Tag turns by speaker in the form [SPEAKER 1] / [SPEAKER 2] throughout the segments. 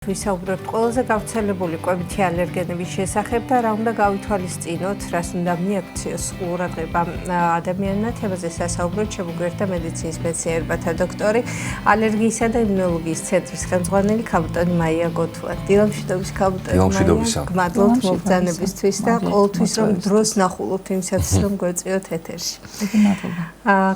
[SPEAKER 1] ვისაუბრებთ ყველაზე გავრცელებული კვებითი ალერგენების შესახებ და რა უნდა გავითვალისწინოთ, რას უნდა მიაქციოს ყურადღება ადამიანმა. თემაზე სასაუბროთ შემოგვერთა მედიცინის მეცნიერებათა დოქტორი, ალერგიისა და იმუნოლოგიის ცენტრის ხელმძღვანელი ქაბუტონი მაია გოთუა. დილამშვიდობის ქაბუტონი მაია. გმადლობთ მობრძანებისთვის და ყოველთვის რომ დროს ნახულობთ იმისათვის რომ გვეწიოთ ეთერში.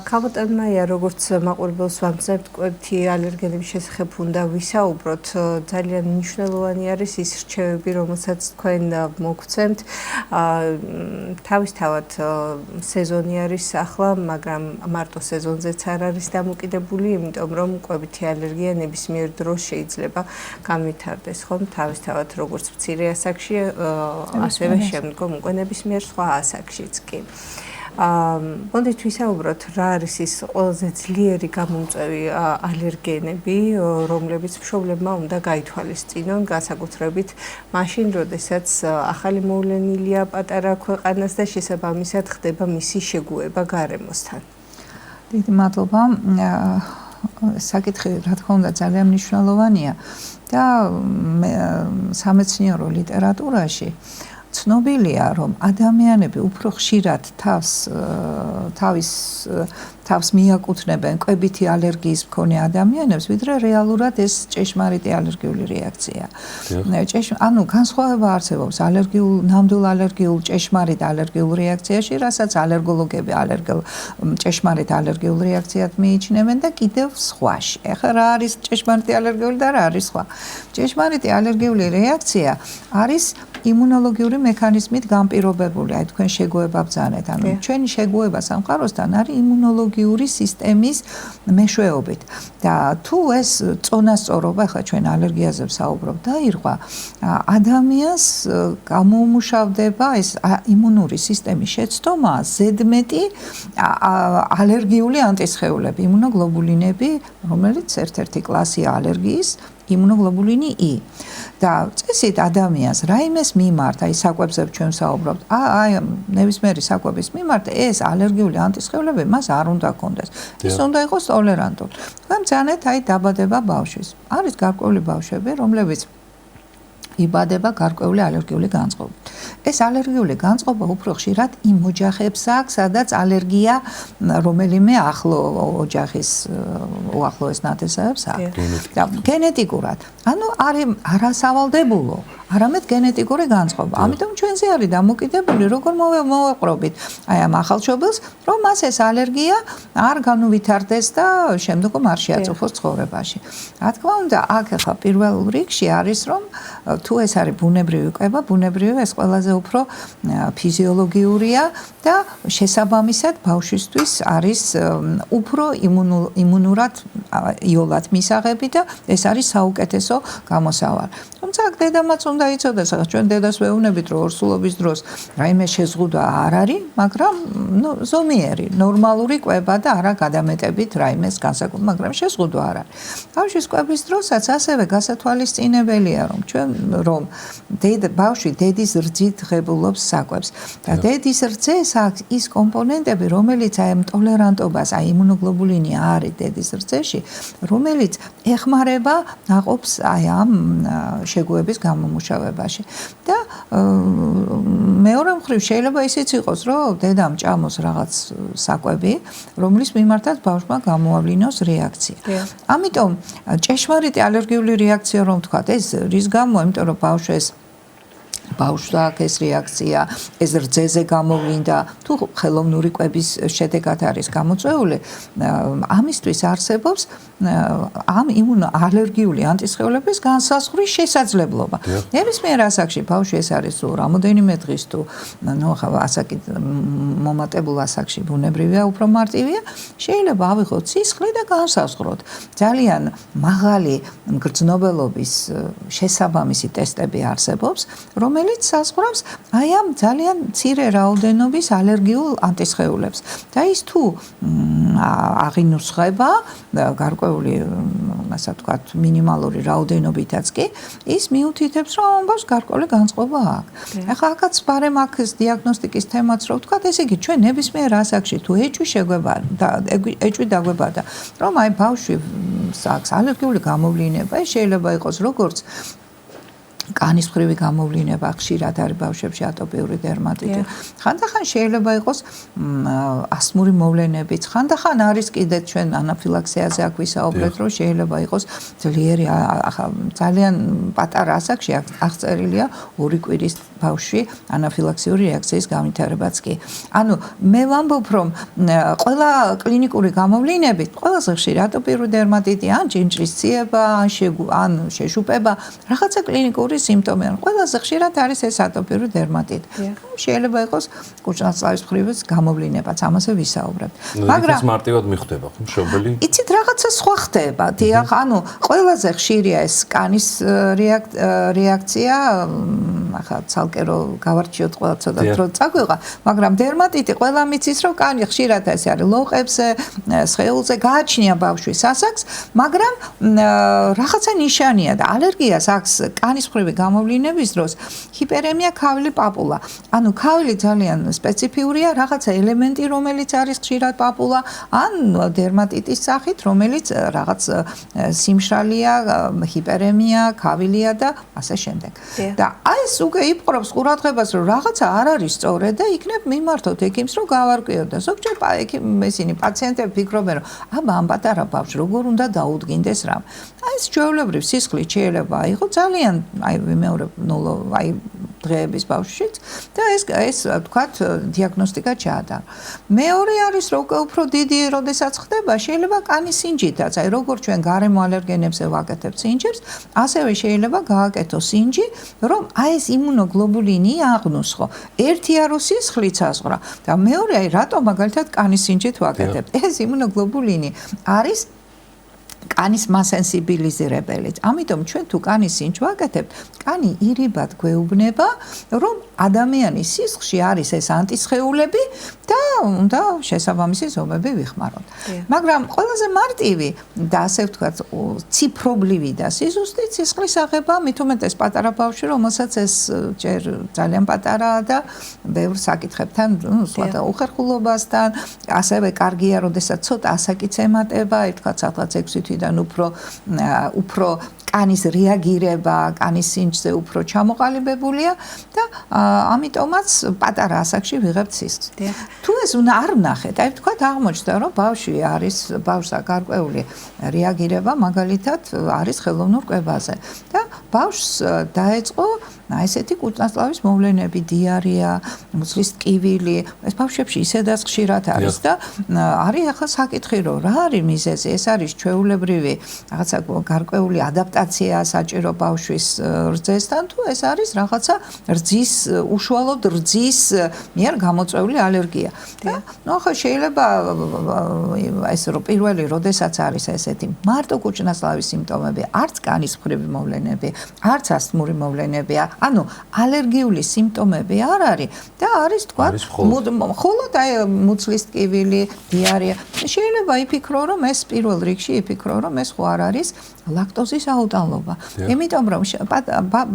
[SPEAKER 1] ქაბუტონი მაია, როგორც მაყურებელს ვამბობთ, კვებითი ალერგენების შესახებ უნდა ვისაუბროთ. ძალიან მნიშვნელოვანი არის ის რჩევები, რომელსაც თქვენ მოგცემთ. თავისთავად სეზონი არის ახლა, მაგრამ მარტო სეზონზეც არ არის დამოკიდებული, იმიტომ რომ კვებითი ალერგია ნებისმიერ დროს შეიძლება განვითარდეს, ხომ? თავისთავად როგორც მცირე ასაკში, ასევე შემდგომ უკვე ნებისმიერ სხვა ასაკშიც კი. მოდით ვისაუბროთ, რა არის ის ყველაზე ძლიერი გამომწვევი ალერგენები, რომლებიც მშობლებმა უნდა გაითვალისწინონ, განსაკუთრებით მაშინ, როდესაც ახალი მოვლენილია პატარა ქვეყანას და შესაბამისად ხდება მისი შეგუება გარემოსთან.
[SPEAKER 2] დიდი მადლობა. საკითხი, რა თქმა უნდა, ძალიან მნიშვნელოვანია და სამეცნიერო ლიტერატურაში ცნობილია, რომ ადამიანები უფრო ხშირად თავს მიაკუთვნებენ კვებითი ალერგიის მქონე ადამიანებს, ვიდრე რეალურად ეს ჭეშმარიტი ალერგიული რეაქცია. ანუ განსხვავება არსებობს ნამდვილ ალერგიულ ჭეშმარიტ ალერგიულ რეაქციაში, რასაც ალერგოლოგები ჭეშმარიტ ალერგიულ რეაქციად მიიჩნევენ და კიდევ სხვაში. ეხლა რა არის ჭეშმარიტი ალერგიული და რა არის სხვა? ჭეშმარიტი ალერგიული რეაქცია არის იმუნოლოგიური მექანიზმით განპირობებული, აი თქვენ შეგუება ბრძანეთ, ანუ ჩვენი შეგუება სამყაროსთან არის იმუნოლოგიური სისტემის მეშვეობით. და თუ ეს წონასწორობა, ხა ჩვენ ალერგიაზე ვსაუბრობ, დაირღვა, ადამიანს გამოუმუშავდება ეს იმუნური სისტემის შეცდომა, ზედმეტი ალერგიული ანტისხეულები, იმუნოგლობულინები, რომელიც ერთ-ერთი კლასია ალერგიის, იმუნოგლობულინი I. და წესით ადამიანს რაიმეს მიმართ, აი საკვებზე ჩვენ ვსაუბრობთ, აი ნებისმიერი საკვების მიმართ ეს ალერგიული ანტისხეულები მას არ უნდა ჰქონდეს. ის უნდა იყოს ტოლერანტული. გამძანეთ აი დაბადება ბავშვის. არის გარკვეული ბავშვები, რომლებიც იბადება გარკვეული ალერგიული განწყობით. ეს ალერგიული განწყობა უფრო ხშირად იმ ოჯახებს აქვს, სადაც ალერგია რომელიმე ახლო ოჯახის უახლოეს ნათესავებს აქვს. გენეტიკურად. ანუ არასავალდებულო, არამედ გენეტიკური განწყობა. ამიტომ ჩვენზე არის დამოკიდებული, როგორ მოვეყრობით აი ამ ახალშობილს, რომ მას ეს ალერგია არ განუვითარდეს და შემდგომ არ შეაწუხოს ცხოვრებაში. რა თქმა უნდა, აქ ახლა პირველ რიგში არის, რომ თუ ეს არის ბუნებრივი კვება, ბუნებრივი ეს ყველაზე უფრო ფიზიოლოგიურია და შესაბამისად ბავშვისთვის არის უფრო იმუნურად იოლად მისაღები და ეს არის საუკეთესო გამოსავალი. თუმცა დედამაც უნდა იცოდეს, ჩვენ დედას ვეუბნებით, რომ ორსულობის დროს რაიმე შეზღუდვა არ არის, მაგრამ ზომიერი, ნორმალური კვება და არა გადამეტებით რაიმეს განსაკუთრებით, მაგრამ შეზღუდვა არ არის. ბავშვის კვების დროსაც ასევე გასათვალისწინებელია, რომ ბავშვი დედის რძით ღებულობს საკვებს და დედის რძეს აქვს ის კომპონენტები, რომელიც აი ამ ტოლერანტობას, აი იმუნოგლობულინი არის დედის რძეში, რომელიც ეხმარება ნაყოფს აი ამ შეგუების გამომუშავებაში. და მეორე მხრივ შეიძლება ისიც იყოს, რომ დედამ ჭამოს რაღაც საკვები, რომლის მიმართაც ბავშვმა გამოავლინოს რეაქცია. ამიტომ ჭეშმარიტი ალერგიული რეაქცია რომ ვთქვათ, ეს რის გამო, იმიტომ რომ ბავშვს აქვს ეს რეაქცია, ეს რძეზე გამოვლინდა, თუ ხელოვნური კვების შედეგად არის გამოწვეული, ამისთვის არსებობს ამ იმუნოალერგიული ანტისხეულების განსაზღვრის შესაძლებლობა. ნებისმიერ ასაკში ბავშვი ეს არის რამოდენიმე დღის თუ ასაკით მომატებულ ასაკში ბუნებრივია, უფრო მარტივია, შეიძლება ავიღოთ სისხლი და განსაზღვროთ. ძალიან მაღალი გრძნობელობის შესაბამისი ტესტები არსებობს, რომელიც საზღვრავს აი ამ ძალიან მცირე რაოდენობის ალერგიულ ანტისხეულებს. და ის თუ აღინუსხება გარკვეული, ასე ვთქვათ, მინიმალური რაოდენობითაც კი, ის მიუთითებს, რომ ამბავს გარკვეული განწყობა აქვს. ახლა აქაც ბარემ აქ დიაგნოსტიკის თემაც რო ვთქვათ, ესე იგი ჩვენ ნებისმიერ ასაკში თუ ეჭვი შეგვება და ეჭვი დაგვებადა, რომ აი ბავშვი აქვს ალერგიული გამოვლინება, ეს შეიძლება იყოს როგორც კანის მხრივი გამოვლინება, ხშირად არის ბავშვებში ატოპიური დერმატიტი. ხანდახან შეიძლება იყოს ასთმური მოვლენებიც, ხანდახან არის კიდე ჩვენ ანაფილაქსიაზე აქ ვისაუბრეთ, რომ შეიძლება იყოს ძლიერი ძალიან პატარა ასაკში აღწერილია 2 კვირის ბავშვი ანაფილაქსიური რეაქციის განვითარებაც კი. ანუ მე ვამბობ, რომ ყველა კლინიკური გამოვლინებით, ყველაზე ხშირი ატოპიური დერმატიტი, ან ჭინჭრის ციება, ან შეშუპება, რაღაცა კლინიკური სიმპტომი. ყველაზე ხშირად არის ეს ატოპიური დერმატიტი. შეიძლება იყოს კუჭნაწლავის მხრივაც გამოვლინებაც, ამაზე ვისაუბრებთ.
[SPEAKER 3] მაგრამ ეს მარტივად მიხვდება, ხო, მშობელი?
[SPEAKER 2] იცით, რაღაცა სხვა ხდება. დიახ, ანუ ყველაზე ხშირია ეს კანის რეაქცია, ახლა ცალკე რო გავარჩიოთ ყველა ცოტა დრო წაგვიღა, მაგრამ დერმატიტი ყველა მიცის, რომ კანი ხშირად ეს არის ლოყებზე, სხეულზე, გააჩნია ბავშვის ასაკს, მაგრამ რაღაცა ნიშანია და ალერგიას აქვს კანის მხრივი გამოვლინების დროს ჰიპერემია, ქავილი პაპულა. ანუ ქავილი ძალიან სპეციფიურია, რაღაცა ელემენტი, რომელიც არის ხშირად პაპულა, ან დერმატიტის სახით, რომელიც რაღაც სიმშრალეა, ჰიპერემია, ქავილია და ასე შემდეგ. და აი ეს უკვე იპყრობს ყურადღებას, რომ რაღაცა არ არის სწორედ და იქნებ მიმართოთ ექიმს, რომ გავარკვიოთ და ზოგჯერ ესენი პაციენტები ფიქრობენ, რომ აბა ამ პატარა ბავშვს როგორ უნდა დაუდგინდეს რამ. აი ეს ჩვეულებრივ სისხლით შეიძლება იყო ძალიან აი ვიმეორებ აი დღეების ბავშვშიც და ეს ვთქვათ დიაგნოსტიკა ჩაატარა. მეორე არის რომ უფრო დიდი როდესაც ხდება, შეიძლება კანის სინჯითაც, აი როგორც ჩვენ გარემო ალერგენებზე ვაკეთებთ სინჯებს, ასევე შეიძლება გააკეთოს სინჯი, რომ აი ეს იმუნოგლობულინი აღნუსხო. ერთი არო სისხლით საზღვრა და მეორე აი რატომ მაგალითად კანის სინჯით ვაკეთებთ. ეს იმუნოგლობულინი არის კანის მასენსიბილიზირებელი. ამიტომ ჩვენ თუ კანის სინჯს ვაკეთებთ, კანი ირიბად გვეუბნება, რომ ადამიანის სისხლში არის ეს ანტისხეულები და უნდა შესაბამისი ზომები ვიხმაროთ. მაგრამ ყველაზე მარტივი და ასე ვთქვათ, ციფრობლივი და სიზუსტი სისხლის აღება, მით უმეტეს პატარა ბავშვი, რომელსაც ეს ჯერ ძალიან პატარაა და ბევრ საკითხებთან, სხვათა უხერხულობასთან, ასევე კარგია, როდესაც ცოტა ასაკიც ემატება, თქვათ სადღაც 6 თვიდან უფრო კანის რეაგირება, კანის სინჯზე უფრო ჩამოყალიბებულია და ამიტომაც პატარა ასაკში ვიღებთ სისხლს. თუ ეს არ ვნახეთ, აი ვთქვათ აღმოჩნდა, რომ ბავშვი არის ბავშვს გარკვეული რეაგირება, მაგალითად არის ხელოვნურ კვებაზე და ბავშვს დაეწყო აი ესეთი კუჭნაწლავის მოვლენები, დიარეა, მუცლის ტკივილი, ეს ბავშვებში ისედაც ხშირად არის და არის ახლა საკითხი, რომ რა არის მიზეზი, ეს არის ჩვეულებრივი რაღაცა გარკვეული ადაპტაცია საჭირო ბავშვის რძესთან, თუ ეს არის რაღაცა უშუალოდ რძის მიერ გამოწვეული ალერგია. და ნუ ახლა შეიძლება ეს რომ პირველი როდესაც არის ესეთი მარტო კუჭნაწლავის სიმპტომები, არც კანის მხრივი მოვლენები, არც ასთმური მოვლენებია, ანუ ალერგიული სიმპტომები არ არის და არის თქვა მხოლოდ აი მუცლის ტკივილი, დიარეა. შეიძლება იფიქრო, რომ ეს პირველ რიგში იფიქრო, რომ ეს ხო არ არის ლაქტოზის აუტანლობა. იმიტომ რომ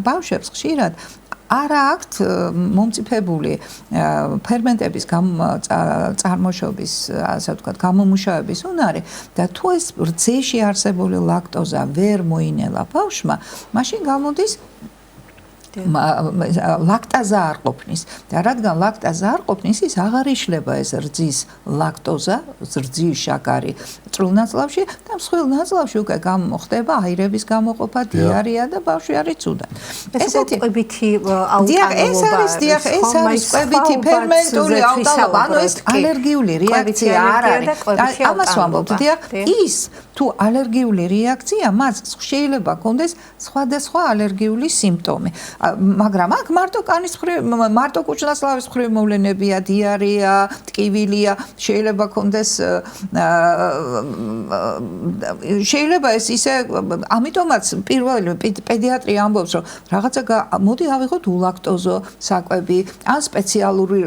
[SPEAKER 2] ბავშვებს ხშირად არ აქვთ მომწიფებული ფერმენტების წარმოშობის, ასე ვთქვათ, გამომუშავების უნარი და თუ ეს რძეში არსებული ლაქტოზა ვერ მოინელა ბავშვმა, მაშინ გამოდის ლაქტაზა არ ყოფნის და რადგან ლაქტაზა არ ყოფნის, ის აღარ იშლება ეს რძის ლაქტოზა, რძის შაქარი წვრილ-ნაწლავში და მსხვილ ნაწლავში უკვე ხდება აირების გამოყოფა, დიარეა და ბავშვი არის ცუდად.
[SPEAKER 1] ესეთი ყვებითი აუტანლობა.
[SPEAKER 2] ეს არის ყვებითი ფერმენტული აუტანლობა, ანუ ეს ალერგიული რეაქცია არ არის. ამას ვამბობთ, ის თუ ალერგიული რეაქცია, მას შეიძლება ჰქონდეს სხვადასხვა ალერგიული სიმპტომი. მაგრამ აქ მარტო კუჭნასლავის მხრივ მოვლენებია, დიარეა, ტკივილია, შეიძლება ჰქონდეს შეიძლება ეს ისე ამიტომაც პირველი პედიატრი ამბობს, რომ რაღაცა მოდი ავიღოთ ულაქტოზო საკვები, ან სპეციალური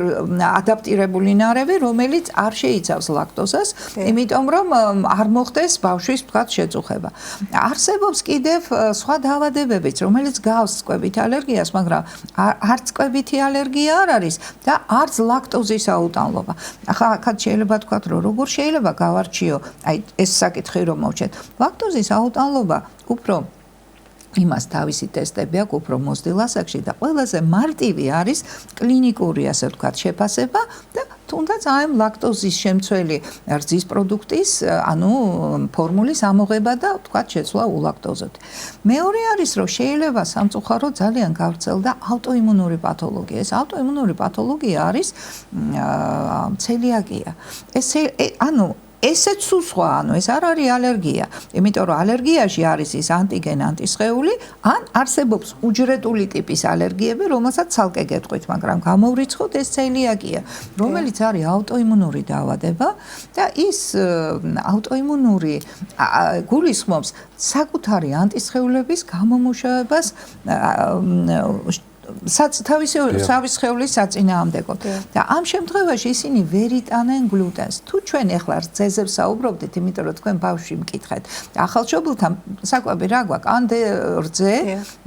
[SPEAKER 2] ადაპტირებული ნარევი, რომელიც არ შეიცავს ლაქტოზას, იმიტომ რომ არ მოხდეს ბავშვის თქვათ შეწუხება. არსებობს კიდევ სხვა დაავადებებიც, რომელიც გავს წყებით ალერგიას, მაგრამ არც წყებითი ალერგია არ არის და არც ლაქტოზის აუტანლობა. ახლა აქაც შეიძლება თქვათ, რომ როგორ შეიძლება გავარჩიო, აი ეს საკითხი რომ მოვჩეთ. ლაქტოზის აუტანლობა უფრო იმას თავისი ტესტები აქვს უფრო მოსდილ ასაკში და ყველაზე მარტივი არის კლინიკური, ასე ვთქვათ, შეფასება და თუნდაც აი ლაქტოზის შემცველი რძის პროდუქტის, ანუ ფორმულის ამოღება და ვთქვათ, შეცვლა ულაქტოზოდ. მეორე არის, რომ შეიძლება სამწუხაროდ ძალიან გავრცელდა ავტოიმუნური პათოლოგია. ეს ავტოიმუნური პათოლოგია არის ცელიაკია. ესეც სხვა, ეს არ არის ალერგია, იმიტომ რომ ალერგიაში არის ის ანტიგენ ანტისხეული, ან არსებობს უჯრედული ტიპის ალერგიები, რომელსაც ცალკე გეტყვით, მაგრამ გამოვრიცხოთ ეს ცელიაკია, რომელიც არის ავტოიმუნური დაავადება და ის ავტოიმუნური გულისხმობს საკუთარი ანტისხეულების გამომუშავებას თავისი სხეულის საწინააღმდეგოდ. და ამ შემთხვევაში ისინი ვერ იტანენ გლუტენს. თუ ჩვენ ახლა რძეზე ვსაუბრობდით, იმიტომ რომ თქვენ ბავშვი მკითხეთ, ახალშობილთან საკვები რა გვაქვს? ან რძე,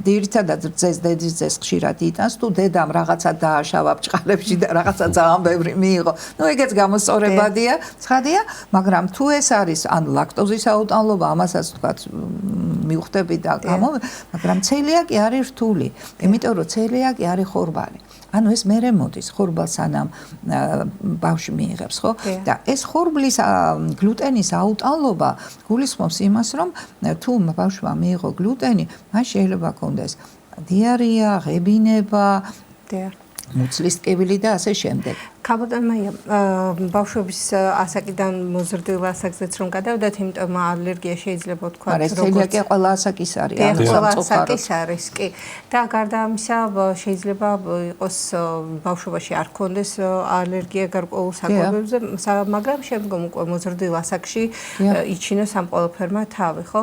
[SPEAKER 2] ძირითადად რძეს დედის რძეს ხშირად იტანს, თუ დედამ რაღაცა დააშავა ბჭყალებში და რაღაცა ძალიან ბევრი მიიღო. ეგეც გამოსწორებადია, ცხადია, მაგრამ თუ ეს არის ან ლაქტოზის აუტანლობა, ამასაც თქვათ მივხვდები და მაგრამ ცელიაკი არის რთული, იმიტომ რომ ცელიაკი არის ხორბალი. ანუ ეს მერე მოდის ხორბალს სანამ ბავშვი მიიღებს, ხო? და ეს ხორბლის გლუტენის აუტანლობა გულისხმობს იმას, რომ თუ ბავშვმა მიიღო გლუტენი, მას შეიძლება ჰქონდეს დიარეა, ღებინება, მუცლის ტკივილი და ასე შემდეგ.
[SPEAKER 1] ქაბოდანმაია, ბავშვების ასაკიდან მოზრდილ ასაკზეც რომ გადავდეთ, იმიტომ ალერგია შეიძლება თქვა,
[SPEAKER 2] მაგრამ ცელიაკია ყველა ასაკის არის,
[SPEAKER 1] ყველა ასაკის არის, კი. და გარდა ამისა, შეიძლება იყოს ბავშვობაში არ ქონდეს ალერგია გარკვეულ საკვებებზე, მაგრამ შემდგომ უკვე მოზრდილ ასაკში იჩინოს ამ ყველაფერმა თავი, ხო?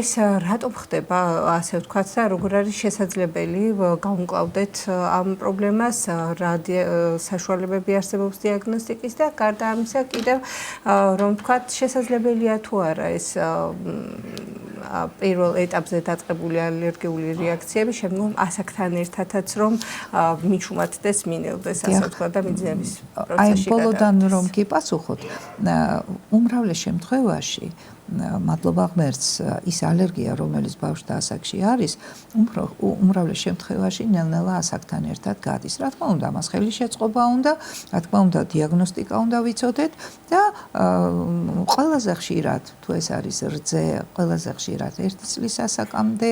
[SPEAKER 1] ეს რატომ ხდება, ასე ვთქვათ, და როგორ არის შესაძლებელი გავუმკლავდეთ ამ პრობლემას, საშუალებები არსებობს დიაგნოსტიკის და გარდა ამისა კიდევ რომ ვთქვათ შესაძლებელია თუ არა ეს პირველ ეტაპზე დაწყებული ალერგიული რეაქციები შემდგომ ასაკთან ერთადაც რომ მიჩუმადდეს, მინელდეს, ასე ვთქვათ და მიძინების პროცესში.
[SPEAKER 2] აი ბოლოდან რომ კი პასუხოთ, უმრავლეს შემთხვევაში მადლობა ღმერთს ის ალერგია, რომელიც ბავშვთა ასაკში არის, უმრავლეს შემთხვევაში ნელ-ნელა ასაკთან ერთად გადის. რა თქმა უნდა, მას ხელი შეწყობა უნდა, რა თქმა უნდა, დიაგნოსტიკა უნდა ვიცოდეთ და ყველაზე ხშირად, თუ ეს არის რძე, ყველაზე ხშირად 1 წლის ასაკამდე,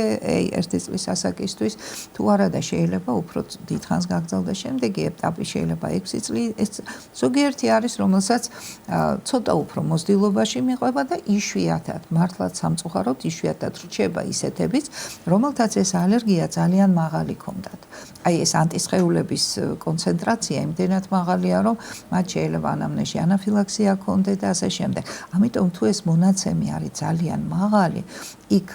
[SPEAKER 2] 1 წლის ასაკისთვის, თუ არა და შეიძლება უფრო დიდხანს გაგრძელდეს შემდეგი ეტაპი, შეიძლება 6 წლის, ზოგიერთი არის, რომელსაც ცოტა უფრო მოზრდილობაში მიყვება და იშვიათად, მართლაც სამწუხაროდ იშვიათად რჩება ისეთებიც, რომელთაც ეს ალერგია ძალიან მაღალი ჰქონდათ. აი ეს ანტისხეულების კონცენტრაცია იმდენად მაღალია, რომ მათ შეიძლება ანამნეზში ანაფილაქსია ჰქონდეთ და ასე შემდეგ. ამიტომ თუ ეს მონაცემი არის ძალიან მაღალი, იქ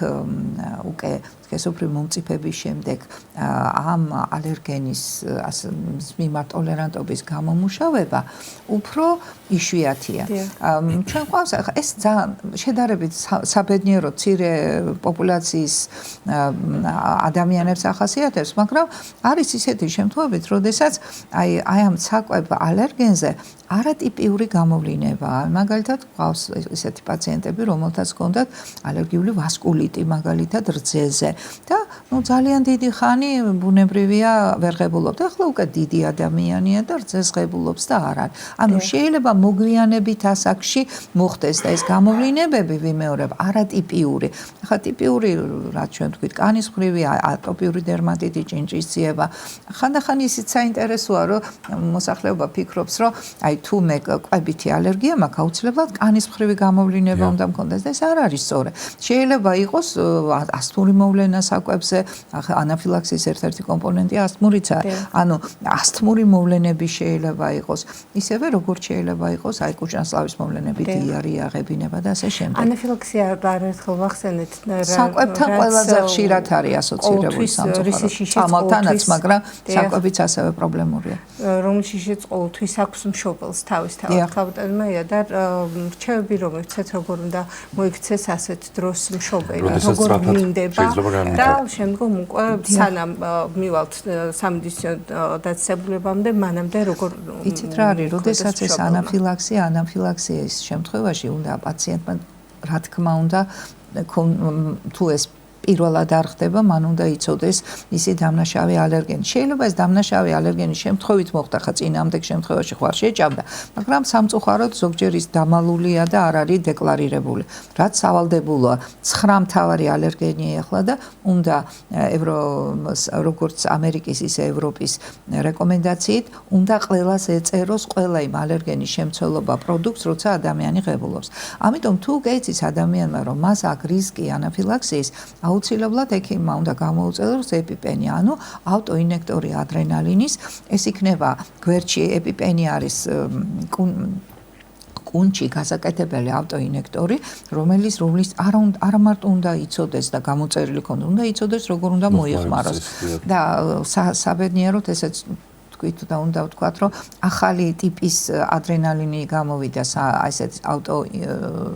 [SPEAKER 2] უკვე სქესობრივი მომწიფების შემდეგ ამ ალერგენის მიმართ ტოლერანტობის გამომუშავება უფრო იშვიათია. ჩვენ ყავს ეს ძალიან შედარებით საბედნიერო მცირე პოპულაციის ადამიანებს ახასიათებს, მაგრამ არის ისეთი შემთხვევები, როდესაც აი ამ საკვებ ალერგენზე არატიპიური გამოვლინებაა. მაგალითად, ყავს ისეთი პაციენტები, რომელთაც ჰქონდათ ალერგიული ვასკულიტი, მაგალითად რძეზე და ძალიან დიდი ხანი ბუნებრივია ვერ ღებულობდა. ახლა უკვე დიდი ადამიანია და რძეს ღებულობს და არ არის. ანუ შეიძლება მოგვიანებით ასაკში მოხდეს და ეს გამოვლინებები ვიმეორებ არატიპიური. ახლა ტიპიური, რაც ჩვენ ვთქვით, კანის მხრივი ატოპიური დერმატიტი, ჭინჭის ძიება. ხანდახან ისიც საინტერესოა, რომ მოსახლეობა ფიქრობს, რომ აი თუ მე კვებითი ალერგია მაქვს, აუცილებლად კანის მხრივი გამოვლინება უნდა მქონდეს და ეს არ არის სწორი. შეიძლება იყოს ასთმური მოვლენა საკვებზე, ანაფილაქსის ერთ-ერთი კომპონენტია ასთმურიც არის. ანუ ასთმური მოვლენები შეიძლება იყოს, ისევე როგორც შეიძლება იყოს აი კუჭანსლავის მოვლენები, დიარეა, ღებინება და ასე შემდეგ.
[SPEAKER 1] ანაფილაქსია არერთხელ ვახსენეთ
[SPEAKER 2] საკვებთან ყველაზე ხშირად არის ასოცირებული სამწუხაროდ. წამალთანაც, მაგრამ საკვებიც ასევე პრობლემურია.
[SPEAKER 1] რომელშიც ყოველთვის აქვს მშობელს თავისთავად ხავტანმაია და რჩევები რომ იცით როგორ უნდა მოიქცეს ასეთ დროს მშობელი, როგორ მინდება და შემდგომ უკვე სანამ მივალთ სამედიცინო დაწესებულებამდე მანამდე როგორ
[SPEAKER 2] იცით რა არის, როდესაც ეს ანაფილაქსიის შემთხვევაში უნდა პაციენტმა რა თქმა უნდა თუ ეს პირველად არ ხდება, მან უნდა იცოდეს ისი დამნაშავე ალერგენი. შეიძლება ეს დამნაშავე ალერგენი შემთხვევით მოხდა, ხა წინამდეგ შემთხვევაში ხარ შეჭამდა, მაგრამ სამწუხაროდ ზოგჯერ ის დამალულია და არ არის დეკლარირებული. რაც სავალდებულოა, 9 მთავარი ალერგენი ახლა და უნდა როგორც ამერიკის ისე ევროპის რეკომენდაციით უნდა ყველას ეწეროს ყველა იმ ალერგენის შემცველობა პროდუქტს, როცა ადამიანი ღებულობს. ამიტომ თუ გეიცის ადამიანმა რომ მას აქვს რისკი ანაფილაქსიის, აუცილებლად ექიმმა უნდა გამოუწოდოს ეპიპენი, ანუ ავტოინექტორი ადრენალინის, ეს იქნება გვერდში ეპიპენი არის კუნჩი გასაკეთებელი ავტოინექტორი, რომლის არა მარტო უნდა იცოდეს და გამოწერილი ქონდეს, უნდა იცოდეს როგორ უნდა მოიხმაროს. და საბედნიეროდ ესეც თქვით და უნდა ვთქვათ, რომ ახალი ტიპის ადრენალინი გამოვიდა, ესეთ ავტო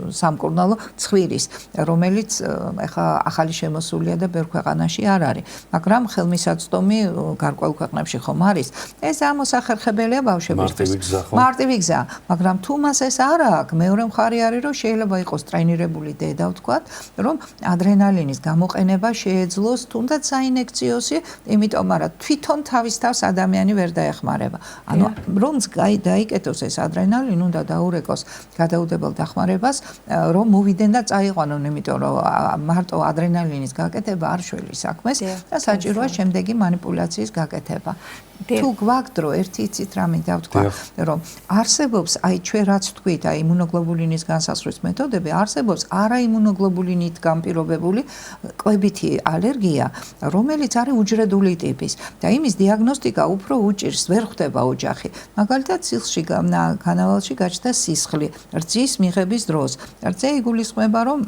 [SPEAKER 2] სამკურნალო ცხვირის, რომელიც ეხა ახალი შემოსულია და ბევრ ქვეყანაში არ არის. მაგრამ ხელმისაწვდომი გარკვეულ ქვეყნებში ხომ არის. ეს ამოსახერხებელია ბავშვებისთვის. მარტივი გზა, მაგრამ თუ მას ეს არ აქვს, მეორე მხარე არის, რომ შეიძლება იყოს ტრენირებული დედა, ვთქვათ, რომ ადრენალინის გამოყენება შეეძლოს თუნდაც საინექციოსი, იმიტომ არა თვითონ თავის თავს ადამიანი ვერ დაეხმარება. ანუ რომც დაიკეთოს ეს ადრენალინი, უნდა დაურეკოს გადაუდებელ დახმარებას, რომ მოვიდნენ და წაიყვანონ, იმიტომ რომ მარტო ადრენალინის გაკეთება არ შველის საქმეს და საჭიროა შემდეგი манипуляციის გაკეთება. თუ გვაქვს დრო, ერთი იცით რა მინდა ვთქვა, რომ არსებობს, აი ჩვენ რაც ვთქვით, აი იმუნოგლობულინის განსაზღვრის მეთოდები, არსებობს არაიმუნოგლობულინით განპირობებული კვებითი ალერგია, რომელიც არის უჯრედული ტიპის და იმის დიაგნოსტიკა უფრო უჭირს, ვერ ხვდება ოჯახი. მაგალითად, სისხლში განავალში გაჩნდა სისხლი რძის მიღების დროს. რძე იგულისხმება, რომ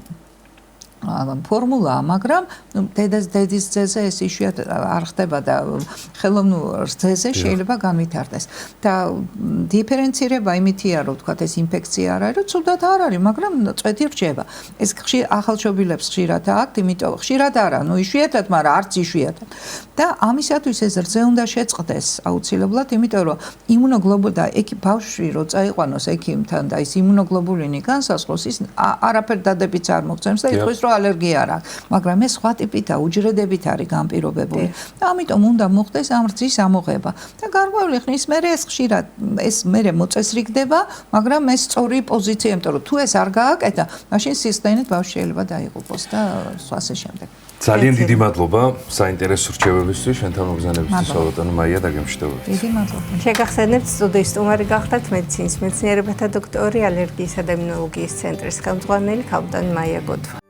[SPEAKER 2] ფორმულაა, მაგრამ დედის ძეზე ეს იშვიათად არ ხდება და ხელოვნურ რძეზე შეიძლება განვითარდეს. და დიფერენცირება იმითია, რომ თქვათ ეს ინფექცია არ არის, რომ ცუდად არ არის, მაგრამ წვეთი რჩება. ეს ახალშობილებს ხშირად აქვთ, იმიტომ ხშირად არა, ნუ იშვიათად, მაგრამ არც იშვიათად. და ამისათვის ეს რძე უნდა შეწყდეს აუცილებლად, იმიტომ რომ იმუნოგლობული და ბავშვი რო წაიყვანოს ექიმთან და ის იმუნოგლობულინი განსაზღვროს, ის არაფერ დადებიც არ მოგწევს და იტყვის, რომ ალერგია არ აქვს, მაგრამ ეს სხვა ტიპითა უჯრედებით არის განპირობებული. და ამიტომ უნდა მოხდეს ამ რძის ამოღება. და გარკვეული ხნის მერე ეს ხშირად ეს მერე მოწესრიგდება, მაგრამ ეს სწორი პოზიცია, იმიტომ რომ თუ ეს არ გააკეთა, მაშინ სისტემით ბავშვი შეიძლება დაიღუპოს და ასე შემდეგ.
[SPEAKER 3] ძალიან დიდი მადლობა საინტერესო რჩევებისთვის, შენთან მოგზაურობისთვის, ბატონო მაია, დაგემშვიდობებით.
[SPEAKER 2] დიდი მადლობა.
[SPEAKER 1] შეგახსენებთ, სტუდიის სტუმარი გახდათ მედიცინის მეცნიერებათა დოქტორი, ალერგიისა და იმუნოლოგიის ცენტრის ხელმძღვანელი ქალბატონი მაია გოდვა.